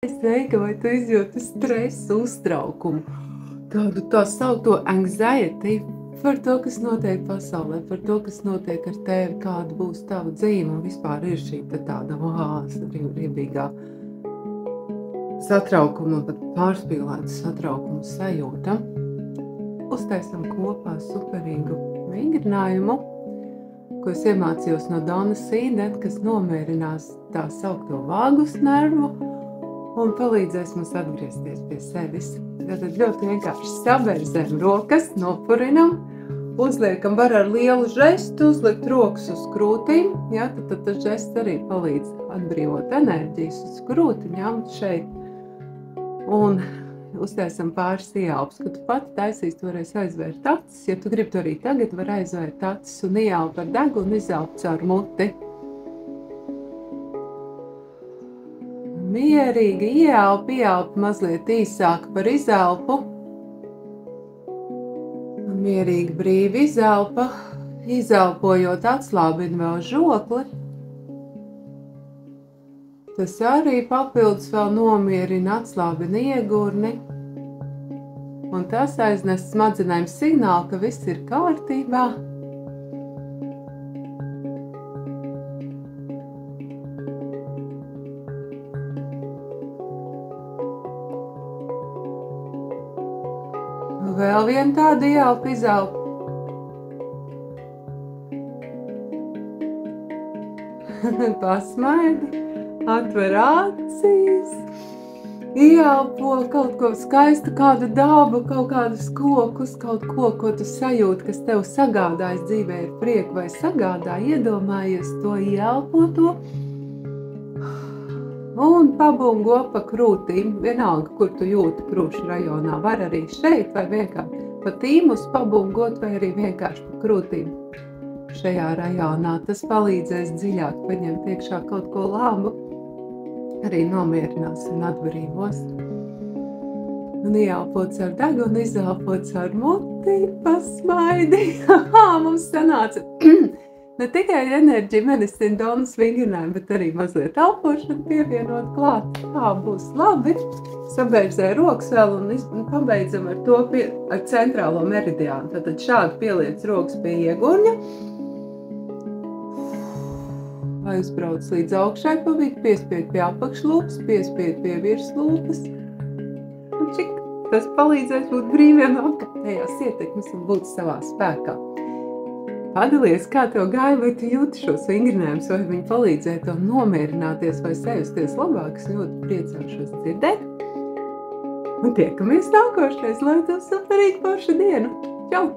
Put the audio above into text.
Sveika, vai tu izjūti stresu, uztraukumu, tādu tā saukto anxiety par to, kas notiek pasaulē, par to, kas notiek ar tevi, kāda būs tava dzīve, un vispār ir šī tāda riebīgā satraukuma, pat pārspīlēta satraukuma sajūta. Uztaisam kopā superīgu vingrinājumu, ko es iemācījos no Donas Sīdet, kas nomierinās tā saukto vāgus nervu, un palīdzēs mums atgriezties pie sevis. Tātad ļoti vienkārši sabērzēm rokas, nopurinam, uzliekam var ar lielu žestu, uzlikt rokas uz krūtīm, ja, tad tas žests arī palīdz atbrīvot enerģijas uz krūti, ņemt šeit, un uztaisam pāris ieelpas, kad tu pati taisīs, tu varēsi aizvērt acis, ja tu gribi to arī tagad, var aizvērt acis un ieelpa ar degunu, izelpa caur muti. Mierīgi ieelpa mazliet īsāk par izelpu. Mierīgi brīvi izelpa, izelpojot atslābina vēl žokli. Tas arī papildus vēl nomierina, atslābina iegurni. Un tas aiznes smadzenēm signālu, ka viss ir kārtībā. Vēl viena tāda ieelpa, izelpa. Pasmaidi, atver acis, ieelpo kaut ko skaistu, kādu dabu, kaut kādus kokus, kaut ko, ko tu sajūti, kas tev sagādājas dzīvē ir prieku vai sagādā, iedomājies to, ieelpo to. Un pabungo pa krūtīm, vienalga, kur tu jūti krūšu rajonā. Var arī šeit, vai vienkārši pa tīmus pabungot, vai arī vienkārši pa krūtīm šajā rajonā. Tas palīdzēs dziļāk paņemt iekšā kaut ko labu, arī nomierinās un atbrīvos. Un ieelpots ar degunu, izelpots ar muti, pasmaidi. Mums sanāca ne tikai enerģija, medicīna, Donas vingrinājumi, bet arī mazliet elpošana pievienot klāt. Tā būs labi. Sabeidzē rokas vēl un pabeidzam ar to ar centrālo meridiānu. Tātad šādi pieliec rokas pie iegurņa. Aizbrauc līdz augšai pavīt, piespied pie apakšlūpas, piespied pie virslūpas. Un čik, tas palīdzēs būt brīviem no apkārtējās ietekmes un būt savā spēkā. Padalies, kā tev gāja, vai tu jūti šos vingrinājumus, vai viņi palīdzēja tev nomierināties vai sajusties labāk. Es ļoti priecāšos dzirdēt. Un tiekamies nākošais, lai tev superīgi forša dienu. Čau!